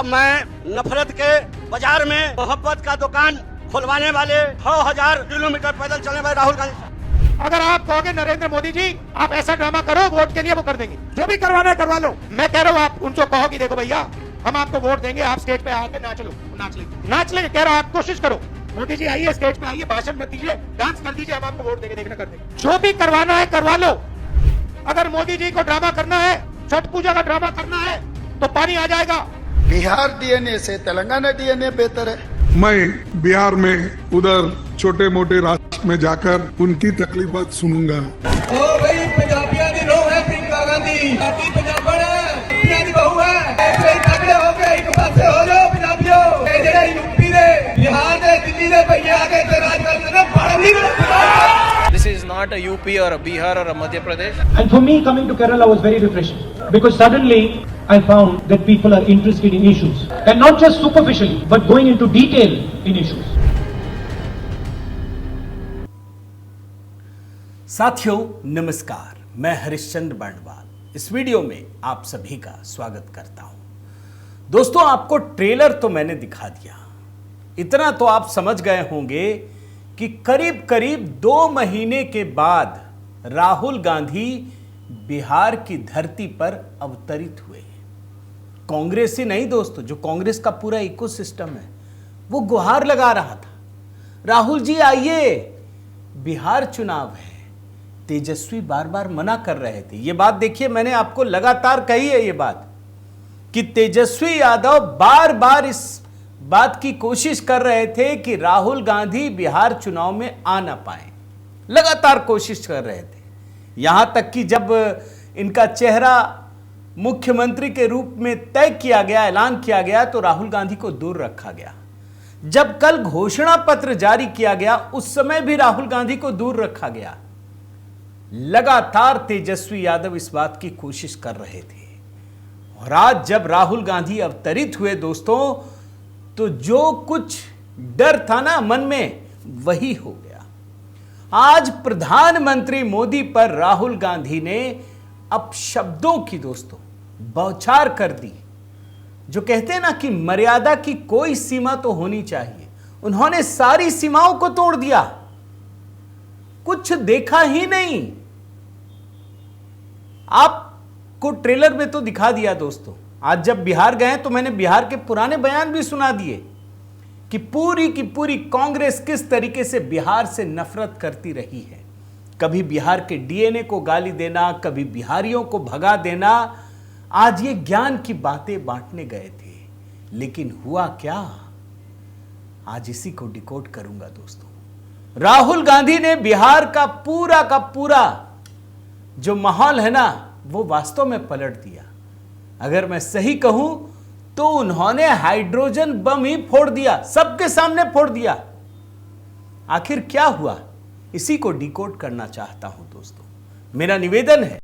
अब मैं नफरत के बाजार में मोहब्बत का दुकान खुलवाने वाले 6,000 किलोमीटर पैदल चलने वाले राहुल गांधी। अगर आप कहोगे नरेंद्र मोदी जी आप ऐसा ड्रामा करो वोट के लिए, वो कर देंगे। जो भी करवाना है करवा लो। मैं कह रहा हूँ आप उनको कहोगे देखो भैया हम आपको वोट देंगे, आप स्टेज पे आके नाच लो, नाच लेंगे। कह रहा हूँ आप कोशिश करो, मोदी जी आइए स्टेज पे आइए, भाषण मत दीजिए, डांस कर दीजिए, हम आपको वोट देंगे, देखना कर देंगे। जो भी करवाना है करवा लो। अगर मोदी जी को ड्रामा करना है, छठ पूजा का ड्रामा करना है तो पानी आ जाएगा। बिहार डीएनए से तेलंगाना डीएनए बेहतर है। मैं बिहार में उधर छोटे मोटे राष्ट्र में जाकर उनकी तकलीफात सुनूंगा। ओ भाई पंजाबियों की नो है प्रियंका गांधी, साथी पंजाबन है, पंजाबियों की बहू है। ऐसे तगड़े हो गए एक पासे हो जाओ पंजाबियों। ये जेड़े यूपी दे, बिहार दे, दिल्ली दे भैया आके ते राज करते ना बड़ This is not a UP or a Bihar or a Madhya Pradesh. And for me, coming to Kerala was very refreshing because suddenly I found that people are interested in issues and not just superficially, but going into detail in issues. साथियों नमस्कार, मैं हरिश्चंद्र बर्णवाल इस video में आप सभी का स्वागत करता हूं। दोस्तों आपको ट्रेलर तो मैंने दिखा दिया, इतना तो आप समझ गए होंगे कि करीब करीब 2 महीने के बाद राहुल गांधी बिहार की धरती पर अवतरित हुए। कांग्रेस ही नहीं दोस्तों, जो कांग्रेस का पूरा इकोसिस्टम है वो गुहार लगा रहा था, राहुल जी आइए, बिहार चुनाव है। तेजस्वी बार बार मना कर रहे थे। ये बात देखिए, मैंने आपको लगातार कही है ये बात कि तेजस्वी यादव बार बार इस बात की कोशिश कर रहे थे कि राहुल गांधी बिहार चुनाव में आ ना पाए, लगातार कोशिश कर रहे थे। यहां तक कि जब इनका चेहरा मुख्यमंत्री के रूप में तय किया गया, ऐलान किया गया, तो राहुल गांधी को दूर रखा गया। जब कल घोषणा पत्र जारी किया गया उस समय भी राहुल गांधी को दूर रखा गया। लगातार तेजस्वी यादव इस बात की कोशिश कर रहे थे और आज जब राहुल गांधी अवतरित हुए दोस्तों, तो जो कुछ डर था ना मन में वही हो गया। आज प्रधानमंत्री मोदी पर राहुल गांधी ने अपशब्दों की दोस्तों बौछार कर दी। जो कहते हैं ना कि मर्यादा की कोई सीमा तो होनी चाहिए, उन्होंने सारी सीमाओं को तोड़ दिया, कुछ देखा ही नहीं। आपको ट्रेलर में तो दिखा दिया दोस्तों। आज जब बिहार गए तो मैंने बिहार के पुराने बयान भी सुना दिए कि पूरी की पूरी कांग्रेस किस तरीके से बिहार से नफरत करती रही है। कभी बिहार के डीएनए को गाली देना, कभी बिहारियों को भगा देना। आज ये ज्ञान की बातें बांटने गए थे, लेकिन हुआ क्या, आज इसी को डिकोड करूंगा दोस्तों। राहुल गांधी ने बिहार का पूरा जो माहौल है ना वो वास्तव में पलट दिया। अगर मैं सही कहूं तो उन्होंने हाइड्रोजन बम ही फोड़ दिया, सबके सामने फोड़ दिया। आखिर क्या हुआ, इसी को डिकोड करना चाहता हूं दोस्तों। मेरा निवेदन है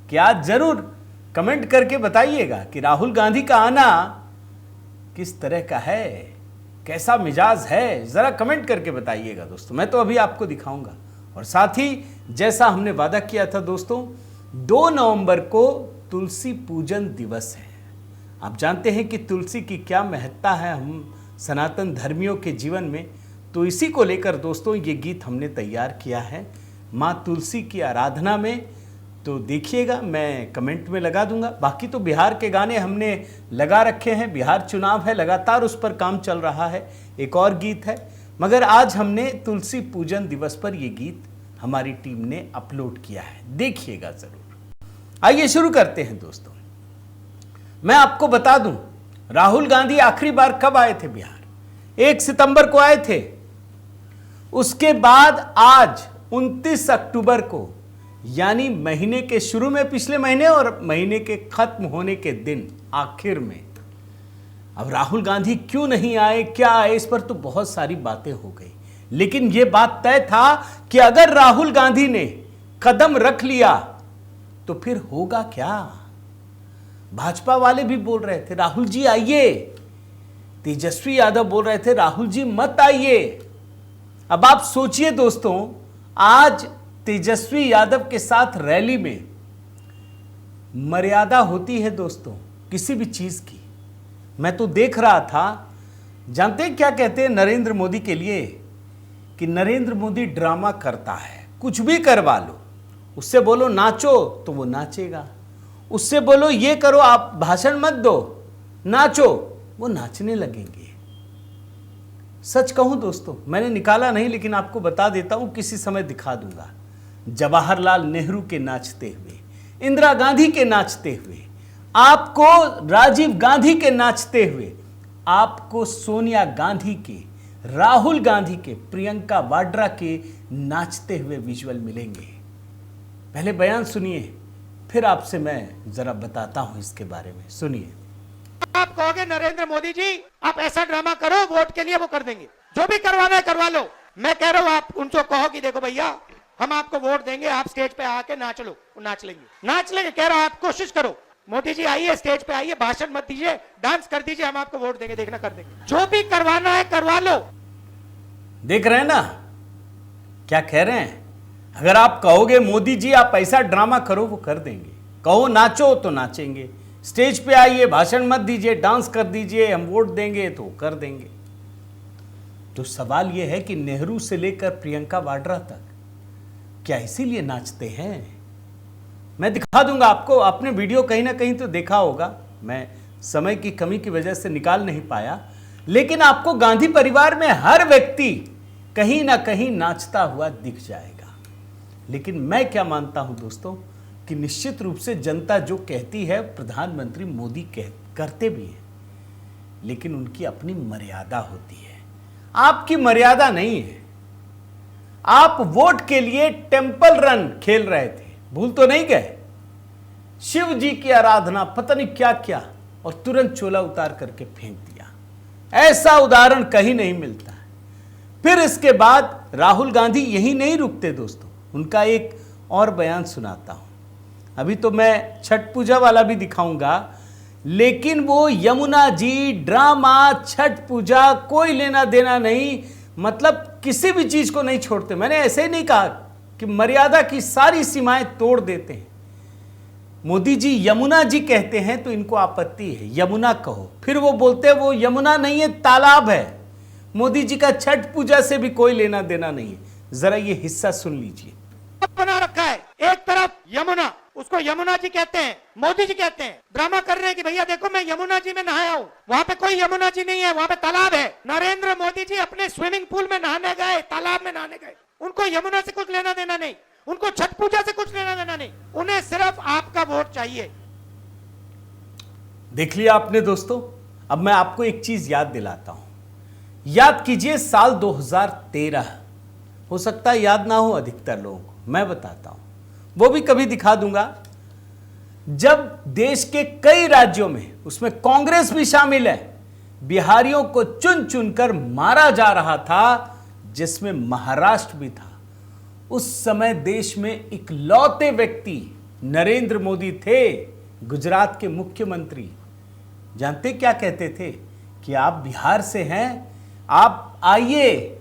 कि आज जरूर कमेंट करके बताइएगा कि राहुल गांधी का आना किस तरह का है, कैसा मिजाज है, जरा कमेंट करके बताइएगा दोस्तों। मैं तो अभी आपको दिखाऊंगा। और साथ ही जैसा हमने वादा किया था दोस्तों, 2 नवंबर को तुलसी पूजन दिवस है। आप जानते हैं कि तुलसी की क्या महत्ता है हम सनातन धर्मियों के जीवन में, तो इसी को लेकर दोस्तों ये गीत हमने तैयार किया है माँ तुलसी की आराधना में। तो देखिएगा, मैं कमेंट में लगा दूंगा। बाकी तो बिहार के गाने हमने लगा रखे हैं, बिहार चुनाव है, लगातार उस पर काम चल रहा है। एक और गीत है, मगर आज हमने तुलसी पूजन दिवस पर यह गीत हमारी टीम ने अपलोड किया है, देखिएगा जरूर। आइए शुरू करते हैं दोस्तों। मैं आपको बता दूं, राहुल गांधी आखिरी बार कब आए थे बिहार? 1 सितंबर को आए थे। उसके बाद आज 29 अक्टूबर को, यानी महीने के शुरू में पिछले महीने और महीने के खत्म होने के दिन आखिर में, अब राहुल गांधी क्यों नहीं आए, क्या आए, इस पर तो बहुत सारी बातें हो गई। लेकिन यह बात तय था कि अगर राहुल गांधी ने कदम रख लिया तो फिर होगा क्या। भाजपा वाले भी बोल रहे थे राहुल जी आइए, तेजस्वी यादव बोल रहे थे राहुल जी मत आइए। अब आप सोचिए दोस्तों, आज तेजस्वी यादव के साथ रैली में मर्यादा होती है दोस्तों किसी भी चीज की। मैं तो देख रहा था। जानते हैं क्या कहते हैं नरेंद्र मोदी के लिए? कि नरेंद्र मोदी ड्रामा करता है, कुछ भी करवा लो। उससे बोलो नाचो तो वो नाचेगा, उससे बोलो ये करो, आप भाषण मत दो, नाचो, वो नाचने लगेंगे। सच कहूं दोस्तों, मैंने निकाला नहीं लेकिन आपको बता देता हूं, किसी समय दिखा दूंगा। जवाहरलाल नेहरू के नाचते हुए, इंदिरा गांधी के नाचते हुए, आपको राजीव गांधी के नाचते हुए, आपको सोनिया गांधी के, राहुल गांधी के, प्रियंका वाड्रा के नाचते हुए विजुअल मिलेंगे। पहले बयान सुनिए, फिर आपसे मैं जरा बताता हूं इसके बारे में। सुनिए। आप कहोगे नरेंद्र मोदी जी आप ऐसा ड्रामा करो, वोट के लिए वो कर देंगे, जो भी करवाना है करवा लो। मैं कह रहा हूं आप उनको कहो कि देखो भैया हम आपको वोट देंगे, आप स्टेज पे आके नाच लो, वो नाच लेंगे। कह रहा हूं आप कोशिश करो, मोदी जी आइए, स्टेज पे आइए, भाषण मत दीजिए, डांस कर दीजिए, हम आपको वोट देंगे, देखना कर देंगे। जो भी करवाना है करवा लो। देख रहे हैं ना क्या कह रहे हैं? अगर आप कहोगे मोदी जी आप ऐसा ड्रामा करो, वो कर देंगे। कहो नाचो तो नाचेंगे, स्टेज पे आइए, भाषण मत दीजिए, डांस कर दीजिए, हम वोट देंगे तो कर देंगे। तो सवाल यह है कि नेहरू से लेकर प्रियंका वाड्रा तक क्या इसीलिए नाचते हैं? मैं दिखा दूंगा आपको। आपने वीडियो कहीं ना कहीं तो देखा होगा, मैं समय की कमी की वजह से निकाल नहीं पाया, लेकिन आपको गांधी परिवार में हर व्यक्ति कहीं ना कहीं नाचता हुआ दिख जाएगा। लेकिन मैं क्या मानता हूं दोस्तों कि निश्चित रूप से जनता जो कहती है प्रधानमंत्री मोदी करते भी हैं, लेकिन उनकी अपनी मर्यादा होती है। आपकी मर्यादा नहीं है। आप वोट के लिए टेंपल रन खेल रहे थे, भूल तो नहीं गए? शिव जी की आराधना, पता नहीं क्या क्या, और तुरंत चोला उतार करके फेंक दिया। ऐसा उदाहरण कहीं नहीं मिलता है। फिर इसके बाद राहुल गांधी यही नहीं रुकते दोस्तों, उनका एक और बयान सुनाता हूं। अभी तो मैं छठ पूजा वाला भी दिखाऊंगा, लेकिन वो यमुना जी ड्रामा, छठ पूजा कोई लेना देना नहीं, मतलब किसी भी चीज को नहीं छोड़ते। मैंने ऐसे ही नहीं कहा कि मर्यादा की सारी सीमाएं तोड़ देते हैं। मोदी जी यमुना जी कहते हैं तो इनको आपत्ति है, यमुना कहो। फिर वो बोलते हैं वो यमुना नहीं है, तालाब है। मोदी जी का छठ पूजा से भी कोई लेना देना नहीं है। जरा ये हिस्सा सुन लीजिए। बना रखा है, एक तरफ यमुना, उसको यमुना जी कहते हैं, मोदी जी कहते हैं, ड्रामा कर रहे हैं कि भैया देखो मैं यमुना जी में नहाया हूँ, वहाँ पे कोई यमुना जी नहीं है, वहाँ पे तालाब है। नरेंद्र मोदी जी अपने स्विमिंग पूल में नहाने गए, तालाब में नहाने गए, उनको यमुना से कुछ लेना देना नहीं, उनको छठ पूजा से कुछ लेना देना नहीं, उन्हें सिर्फ आपका वोट चाहिए। देख लिया आपने दोस्तों। अब मैं आपको एक चीज याद दिलाता हूं। याद कीजिए साल 2013, हो सकता है याद ना हो अधिकतर लोगों को, मैं बताता हूं, वो भी कभी दिखा दूंगा। जब देश के कई राज्यों में, उसमें कांग्रेस भी शामिल है, बिहारियों को चुन चुनकर मारा जा रहा था, जिसमें महाराष्ट्र भी था। उस समय देश में इकलौते व्यक्ति नरेंद्र मोदी थे, गुजरात के मुख्यमंत्री। जानते क्या कहते थे कि आप बिहार से हैं, आप आइए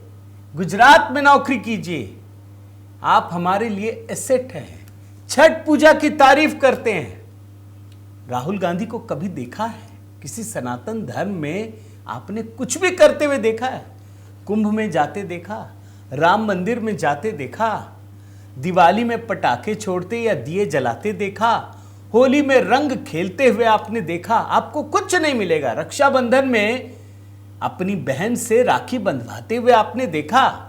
गुजरात में नौकरी कीजिए, आप हमारे लिए एसेट हैं। छठ पूजा की तारीफ करते हैं। राहुल गांधी को कभी देखा है किसी सनातन धर्म में आपने कुछ भी करते हुए देखा है? कुंभ में जाते देखा, राम मंदिर में जाते देखा, दिवाली में पटाखे छोड़ते या दिए जलाते देखा, होली में रंग खेलते हुए आपने देखा? आपको कुछ नहीं मिलेगा। रक्षाबंधन में अपनी बहन से राखी बंधवाते हुए आपने देखा।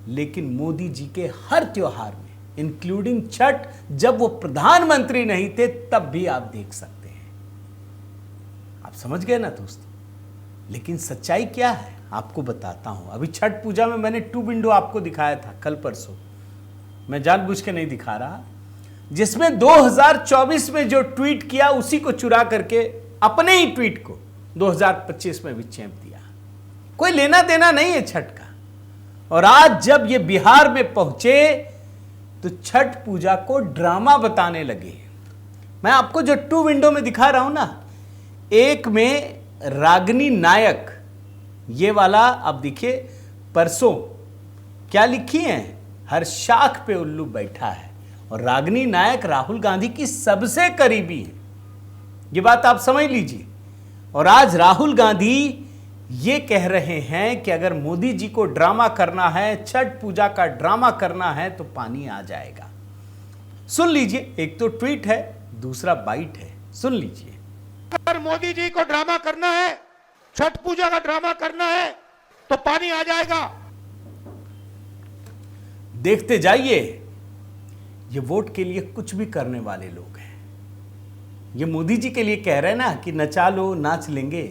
लेकिन मोदी जी के हर त्योहार में, इंक्लूडिंग छठ, जब वो प्रधानमंत्री नहीं थे तब भी आप देख सकते हैं। आप समझ गए ना दोस्तों? लेकिन सच्चाई क्या है आपको बताता हूं। अभी छठ पूजा में मैंने 2 विंडो आपको दिखाया था कल परसों, मैं जानबूझ के नहीं दिखा रहा, जिसमें 2024 में जो ट्वीट किया उसी को चुरा करके अपने ही ट्वीट को 2025 में भी चैंप दिया। कोई लेना देना नहीं है छठ का। और आज जब ये बिहार में पहुंचे तो छठ पूजा को ड्रामा बताने लगे। मैं आपको जो 2 विंडो में दिखा रहा हूं ना, एक में रागिनी नायक, ये वाला आप देखिए, परसों क्या लिखी है, हर शाख पे उल्लू बैठा है। और रागिनी नायक राहुल गांधी की सबसे करीबी है, ये बात आप समझ लीजिए। और आज राहुल गांधी ये कह रहे हैं कि अगर मोदी जी को ड्रामा करना है, छठ पूजा का ड्रामा करना है तो पानी आ जाएगा। सुन लीजिए, एक तो ट्वीट है, दूसरा बाइट है, सुन लीजिए। अगर मोदी जी को ड्रामा करना है, छठ पूजा का ड्रामा करना है तो पानी आ जाएगा। देखते जाइए, ये वोट के लिए कुछ भी करने वाले लोग हैं। ये मोदी जी के लिए कह रहे हैं ना कि नचा लो, नाच लेंगे।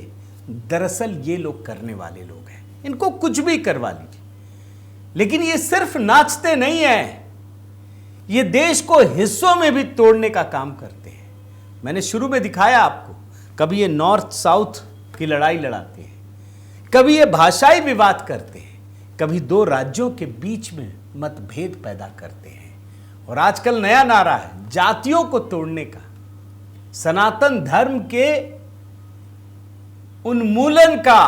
दरअसल ये लोग करने वाले लोग हैं, इनको कुछ भी करवा लीजिए। लेकिन ये सिर्फ नाचते नहीं हैं, ये देश को हिस्सों में भी तोड़ने का काम करते हैं। मैंने शुरू में दिखाया आपको, कभी ये नॉर्थ साउथ की लड़ाई लड़ाते हैं, कभी ये भाषाई विवाद करते हैं, कभी दो राज्यों के बीच में मतभेद पैदा करते हैं। और आजकल नया नारा है जातियों को तोड़ने का, सनातन धर्म के उन्मूलन का।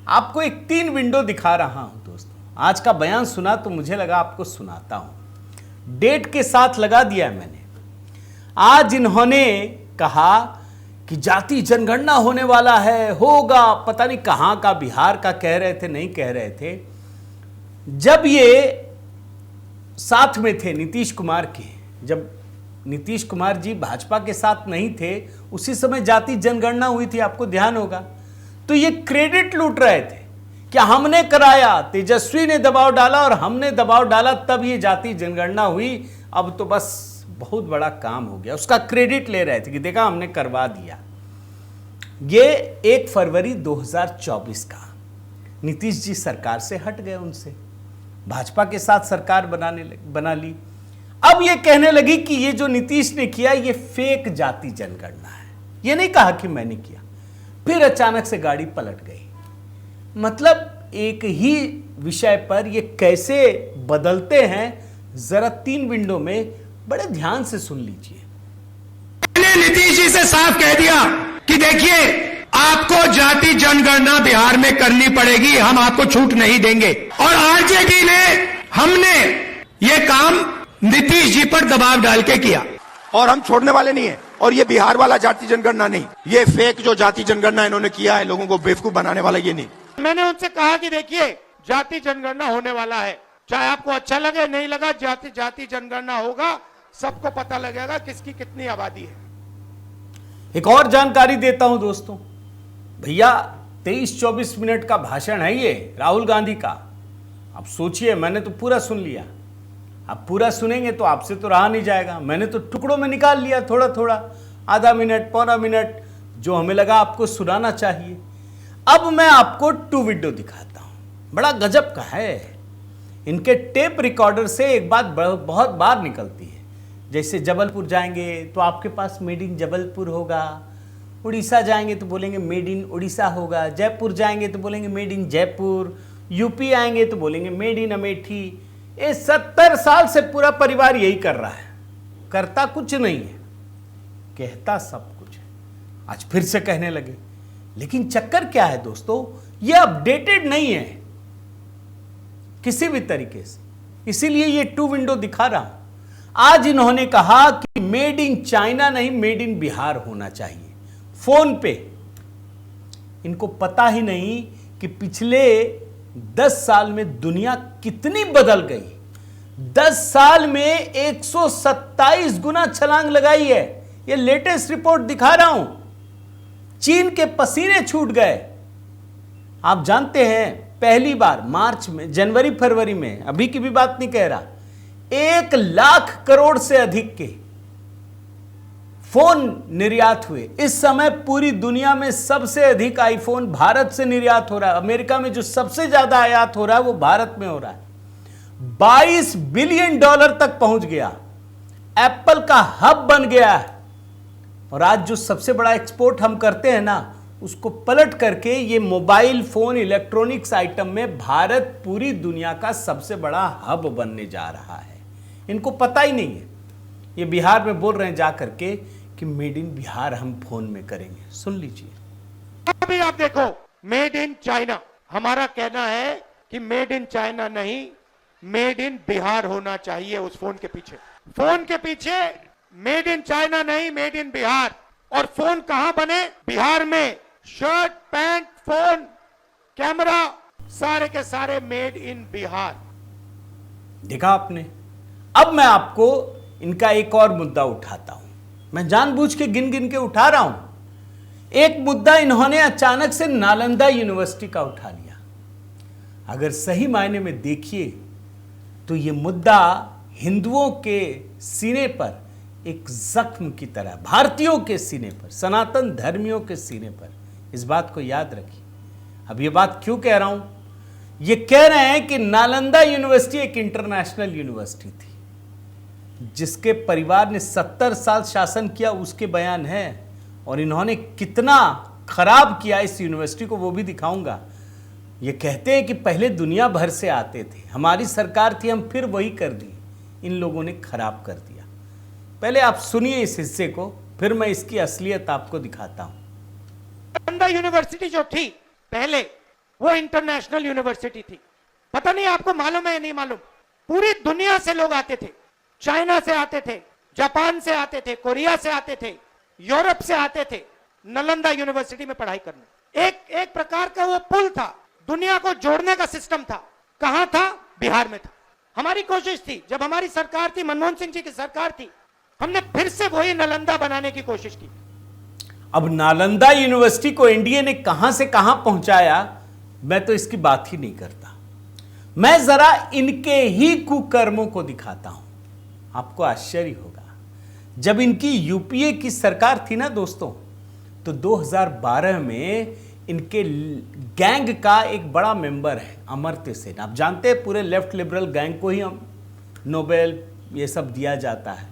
आपको एक 3 विंडो दिखा रहा हूं दोस्तों। आज का बयान सुना तो मुझे लगा आपको सुनाता हूं। डेट के साथ लगा दिया मैंने। आज इन्होंने कहा कि जाति जनगणना होने वाला है, होगा, पता नहीं कहां का, बिहार का कह रहे थे, नहीं कह रहे थे। जब ये साथ में थे नीतीश कुमार के, जब नीतीश कुमार जी भाजपा के साथ नहीं थे, उसी समय जाति जनगणना हुई थी, आपको ध्यान होगा। तो ये क्रेडिट लूट रहे थे कि हमने कराया, तेजस्वी ने दबाव डाला और हमने दबाव डाला, तब ये जाति जनगणना हुई। अब तो बस बहुत बड़ा काम हो गया, उसका क्रेडिट ले रहे थे कि देखा हमने करवा दिया। ये 1 फरवरी 2024 का, नीतीश जी सरकार से हट गए, उनसे भाजपा के साथ सरकार बना ली। अब ये कहने लगी कि ये जो नीतीश ने किया ये फेक जाति जनगणना है। ये नहीं कहा कि मैंने किया, फिर अचानक से गाड़ी पलट गई। मतलब एक ही विषय पर ये कैसे बदलते हैं, जरा 3 विंडो में बड़े ध्यान से सुन लीजिए। मैंने नीतीश जी से साफ कह दिया कि देखिए आपको जाति जनगणना बिहार में करनी पड़ेगी, हम आपको छूट नहीं देंगे। और आरजेडी ने, हमने ये काम नीतीश जी पर दबाव डाल के किया और हम छोड़ने वाले नहीं है। और ये बिहार वाला जाति जनगणना नहीं, ये फेक जो जाति जनगणना इन्होंने किया है, लोगों को बेवकूफ बनाने वाला ये नहीं। मैंने उनसे कहा कि देखिए जाति जनगणना होने वाला है, चाहे आपको अच्छा लगे नहीं लगा, जाति जनगणना होगा, सबको पता लगेगा किसकी कितनी आबादी है। एक और जानकारी देता हूं दोस्तों, भैया 23-24 मिनट का भाषण है ये राहुल गांधी का। अब सोचिए, मैंने तो पूरा सुन लिया, आप पूरा सुनेंगे तो आपसे तो रहा नहीं जाएगा। मैंने तो टुकड़ों में निकाल लिया, थोड़ा थोड़ा, आधा मिनट, पौना मिनट, जो हमें लगा आपको सुनाना चाहिए। अब मैं आपको 2 वीडियो दिखाता हूं, बड़ा गजब का है। इनके टेप रिकॉर्डर से एक बात बहुत बार निकलती है, जैसे जबलपुर जाएंगे तो आपके पास मेड इन जबलपुर होगा, उड़ीसा जाएंगे तो बोलेंगे मेड इन उड़ीसा होगा, जयपुर जाएंगे तो बोलेंगे मेड इन जयपुर, यूपी आएंगे तो बोलेंगे मेड इन अमेठी। ये 70 साल से पूरा परिवार यही कर रहा है, करता कुछ नहीं है, कहता सब कुछ है। आज फिर से कहने लगे, लेकिन चक्कर क्या है दोस्तों, ये अपडेटेड नहीं है किसी भी तरीके से, इसीलिए ये 2 विंडो दिखा रहा हूं। आज इन्होंने कहा कि मेड इन चाइना नहीं, मेड इन बिहार होना चाहिए। फोन पे इनको पता ही नहीं कि पिछले 10 साल में दुनिया कितनी बदल गई। 10 साल में 127 गुना छलांग लगाई है। ये लेटेस्ट रिपोर्ट दिखा रहा हूं। चीन के पसीने छूट गए। आप जानते हैं, पहली बार मार्च में, जनवरी फरवरी में, अभी की भी बात नहीं कह रहा, 1 लाख करोड़ से अधिक के फोन निर्यात हुए। इस समय पूरी दुनिया में सबसे अधिक आईफोन भारत से निर्यात हो रहा है। अमेरिका में जो सबसे ज्यादा आयात हो रहा है वो भारत में हो रहा है। $22 बिलियन तक पहुंच गया, एप्पल का हब बन गया है। और आज जो सबसे बड़ा एक्सपोर्ट हम करते हैं ना, उसको पलट करके ये मोबाइल फोन, इलेक्ट्रॉनिक्स आइटम में भारत पूरी दुनिया का सबसे बड़ा हब बनने जा रहा है। इनको पता ही नहीं है। ये बिहार में बोल रहे हैं जा करके कि मेड इन बिहार हम फोन में करेंगे। सुन लीजिए। अभी आप देखो, मेड इन चाइना, हमारा कहना है कि मेड इन चाइना नहीं, मेड इन बिहार होना चाहिए। उस फोन के पीछे मेड इन चाइना नहीं, मेड इन बिहार। और फोन कहां बने? बिहार में। शर्ट, पैंट, फोन, कैमरा, सारे के सारे मेड इन बिहार। देखा आपने। अब मैं आपको इनका एक और मुद्दा उठाता हूं। मैं जानबूझ के गिन गिन के उठा रहा हूं। एक मुद्दा इन्होंने अचानक से नालंदा यूनिवर्सिटी का उठा लिया। अगर सही मायने में देखिए तो यह मुद्दा हिंदुओं के सीने पर एक जख्म की तरह, भारतीयों के सीने पर, सनातन धर्मियों के सीने पर। इस बात को याद रखिए। अब यह बात क्यों कह रहा हूं? ये कह रहे हैं कि नालंदा यूनिवर्सिटी एक इंटरनेशनल यूनिवर्सिटी थी, जिसके परिवार ने 70 साल शासन किया, उसके बयान है। और इन्होंने कितना खराब किया इस यूनिवर्सिटी को वो भी दिखाऊंगा। ये कहते हैं कि पहले दुनिया भर से आते थे, हमारी सरकार थी, हम फिर वही कर दिए, इन लोगों ने खराब कर दिया। पहले आप सुनिए इस हिस्से को, फिर मैं इसकी असलियत आपको दिखाता हूं। नालंदा यूनिवर्सिटी जो थी पहले, वो इंटरनेशनल यूनिवर्सिटी थी। पता नहीं आपको मालूम है या नहीं मालूम, पूरी दुनिया से लोग आते थे। चाइना से आते थे, जापान से आते थे, कोरिया से आते थे, यूरोप से आते थे नालंदा यूनिवर्सिटी में पढ़ाई करने। एक प्रकार का वो पुल था, दुनिया को जोड़ने का सिस्टम था। कहां था? बिहार में था। हमारी कोशिश थी, जब हमारी सरकार थी, मनमोहन सिंह जी की सरकार थी, हमने फिर से वही नालंदा बनाने की कोशिश की। अब नालंदा यूनिवर्सिटी को एनडीए ने कहां से कहां पहुंचाया, मैं तो इसकी बात ही नहीं करता। मैं जरा इनके ही कुकर्मों को दिखाता हूं। आपको आश्चर्य होगा, जब इनकी यूपीए की सरकार थी ना दोस्तों, तो 2012 में इनके गैंग का एक बड़ा मेंबर है अमर्त्य सेन। आप जानते हैं पूरे लेफ्ट लिबरल गैंग को ही हम नोबेल ये सब दिया जाता है।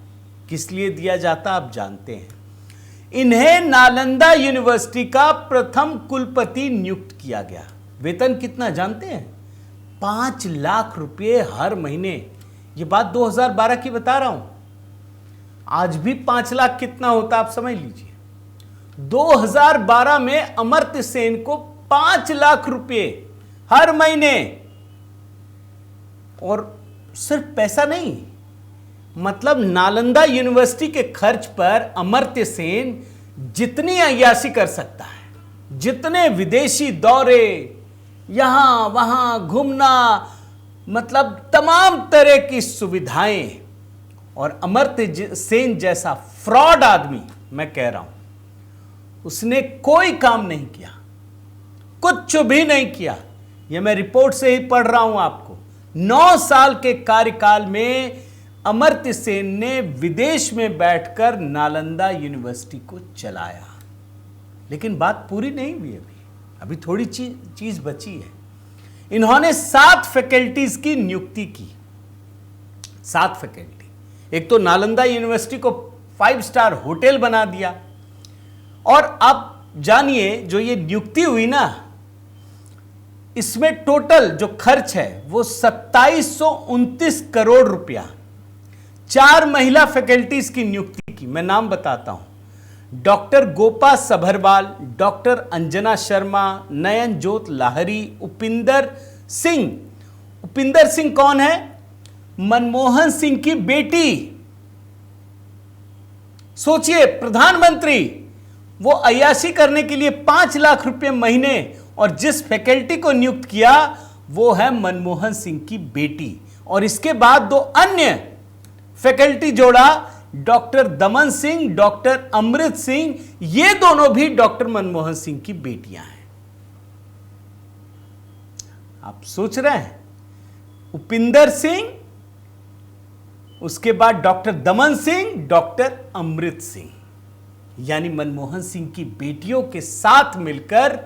किस लिए दिया जाता आप जानते हैं। इन्हें नालंदा यूनिवर्सिटी का प्रथम कुलपति नियुक्त किया गया। वेतन कितना जानते हैं? 5 लाख रुपए हर महीने। ये बात 2012 की बता रहा हूं। आज भी 5 लाख कितना होता आप समझ लीजिए। 2012 में अमर्त्य सेन को 5 लाख रुपए हर महीने। और सिर्फ पैसा नहीं, मतलब नालंदा यूनिवर्सिटी के खर्च पर अमर्त्य सेन जितनी अय्याशी कर सकता है, जितने विदेशी दौरे, यहां वहां घूमना, मतलब तमाम तरह की सुविधाएं। और अमर्त्य सेन जैसा फ्रॉड आदमी, मैं कह रहा हूं, उसने कोई काम नहीं किया, कुछ भी नहीं किया। यह मैं रिपोर्ट से ही पढ़ रहा हूं आपको। 9 साल के कार्यकाल में अमर्त्य सेन ने विदेश में बैठकर नालंदा यूनिवर्सिटी को चलाया। लेकिन बात पूरी नहीं हुई, अभी थोड़ी चीज बची है। इन्होंने 7 फैकल्टीज की नियुक्ति की। 7 फैकल्टी। एक तो नालंदा यूनिवर्सिटी को 5 स्टार होटल बना दिया। और अब जानिए, जो ये नियुक्ति हुई ना, इसमें टोटल जो खर्च है वो 2729 करोड़ रुपया। 4 महिला फैकल्टीज की नियुक्ति की। मैं नाम बताता हूं। डॉक्टर गोपा सभरवाल, डॉक्टर अंजना शर्मा, नयन जोत लाहरी, उपिंदर सिंह। उपिंदर सिंह कौन है? मनमोहन सिंह की बेटी। सोचिए, प्रधानमंत्री, वो अय्याशी करने के लिए 5 लाख रुपए महीने, और जिस फैकल्टी को नियुक्त किया वो है मनमोहन सिंह की बेटी। और इसके बाद 2 अन्य फैकल्टी जोड़ा, डॉक्टर दमन सिंह, डॉक्टर अमृत सिंह। ये दोनों भी डॉक्टर मनमोहन सिंह की बेटियां हैं। आप सोच रहे हैं, उपिंदर सिंह, उसके बाद डॉक्टर दमन सिंह, डॉक्टर अमृत सिंह, यानी मनमोहन सिंह की बेटियों के साथ मिलकर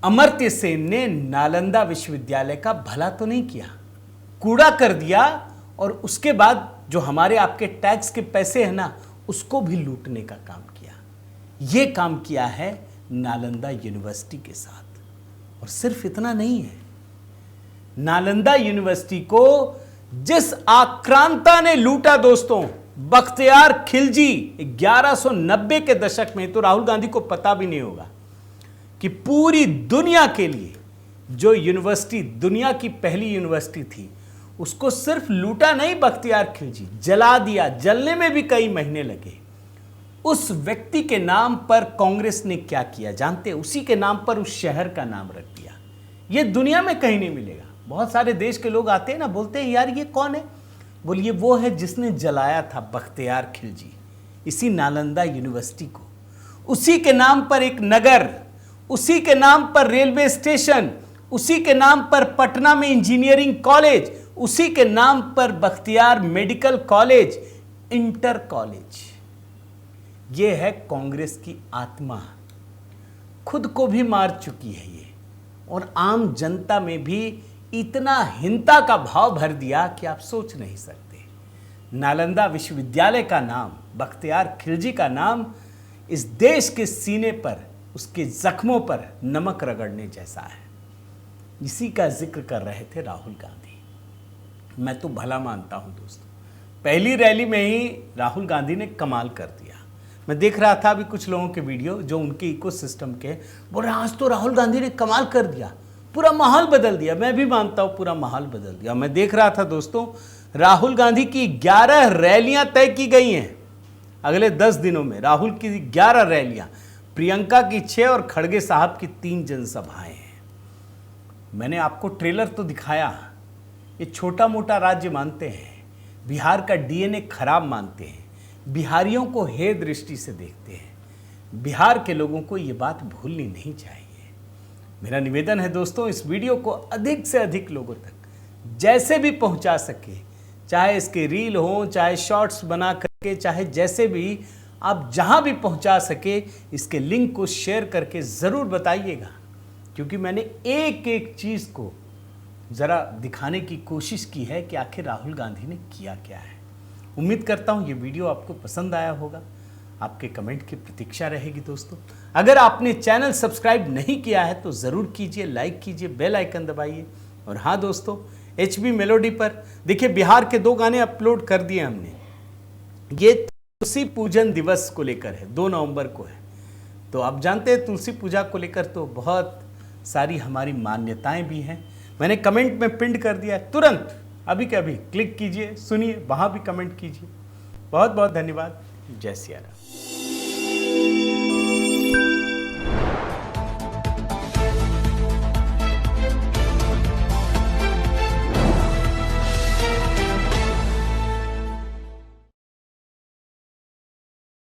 अमर्त्य सेन ने नालंदा विश्वविद्यालय का भला तो नहीं किया, कूड़ा कर दिया। और उसके बाद जो हमारे आपके टैक्स के पैसे हैं ना, उसको भी लूटने का काम किया। यह काम किया है नालंदा यूनिवर्सिटी के साथ। और सिर्फ इतना नहीं है, नालंदा यूनिवर्सिटी को जिस आक्रांता ने लूटा दोस्तों, बख्तियार खिलजी, 1190 के दशक में, तो राहुल गांधी को पता भी नहीं होगा कि पूरी दुनिया के लिए जो यूनिवर्सिटी, दुनिया की पहली यूनिवर्सिटी थी, उसको सिर्फ लूटा नहीं बख्तियार खिलजी, जला दिया। जलने में भी कई महीने लगे। उस व्यक्ति के नाम पर कांग्रेस ने क्या किया जानते हैं? उसी के नाम पर उस शहर का नाम रख दिया। ये दुनिया में कहीं नहीं मिलेगा। बहुत सारे देश के लोग आते हैं ना, बोलते हैं यार ये कौन है? बोलिए वो है जिसने जलाया था बख्तियार खिलजी, इसी नालंदा यूनिवर्सिटी को। उसी के नाम पर एक नगर, उसी के नाम पर रेलवे स्टेशन, उसी के नाम पर पटना में इंजीनियरिंग कॉलेज, उसी के नाम पर Bakhtiyar medical college, inter college. यह है कांग्रेस की आत्मा। खुद को भी मार चुकी है ये, और आम जनता में भी इतना हिंसा का भाव भर दिया कि आप सोच नहीं सकते। नालंदा विश्वविद्यालय का नाम, बख्तियार खिलजी का नाम इस देश के सीने पर, उसके जख्मों पर नमक रगड़ने जैसा है। इसी का जिक्र कर रहे थे राहुल गांधी। मैं तो भला मानता हूं दोस्तों, पहली रैली में ही राहुल गांधी ने कमाल कर दिया। मैं देख रहा था अभी कुछ लोगों के वीडियो जो उनके इकोसिस्टम के, बोल रहे आज तो राहुल गांधी ने कमाल कर दिया, पूरा माहौल बदल दिया। मैं भी मानता हूं पूरा माहौल बदल दिया। मैं देख रहा था दोस्तों, राहुल गांधी की 11 रैलियां तय की गई हैं अगले 10 दिनों में। राहुल की 11 रैलियां, प्रियंका की 6 और खड़गे साहब की 3 जनसभाएं हैं। मैंने आपको ट्रेलर तो दिखाया। ये छोटा मोटा राज्य मानते हैं, बिहार का डीएनए खराब मानते हैं, बिहारियों को हे दृष्टि से देखते हैं। बिहार के लोगों को ये बात भूलनी नहीं चाहिए। मेरा निवेदन है दोस्तों, इस वीडियो को अधिक से अधिक लोगों तक जैसे भी पहुंचा सके, चाहे इसके रील हो, चाहे शॉर्ट्स बना करके, चाहे जैसे भी आप जहां भी पहुंचा सके, इसके लिंक को शेयर करके ज़रूर बताइएगा। क्योंकि मैंने एक एक चीज़ को ज़रा दिखाने की कोशिश की है कि आखिर राहुल गांधी ने किया क्या है। उम्मीद करता हूँ ये वीडियो आपको पसंद आया होगा। आपके कमेंट की प्रतीक्षा रहेगी दोस्तों। अगर आपने चैनल सब्सक्राइब नहीं किया है तो ज़रूर कीजिए, लाइक कीजिए, बेल आइकन दबाइए। और हाँ दोस्तों, HB मेलोडी पर देखिए बिहार के 2 गाने अपलोड कर दिए हमने। ये तुलसी पूजन दिवस को लेकर है, 2 नवंबर को है। तो आप जानते हैं तुलसी पूजा को लेकर तो बहुत सारी हमारी मान्यताएं भी हैं। मैंने कमेंट में पिन कर दिया है, तुरंत अभी के अभी क्लिक कीजिए, सुनिए, वहाँ भी कमेंट कीजिए। बहुत बहुत धन्यवाद। जय सिया राम।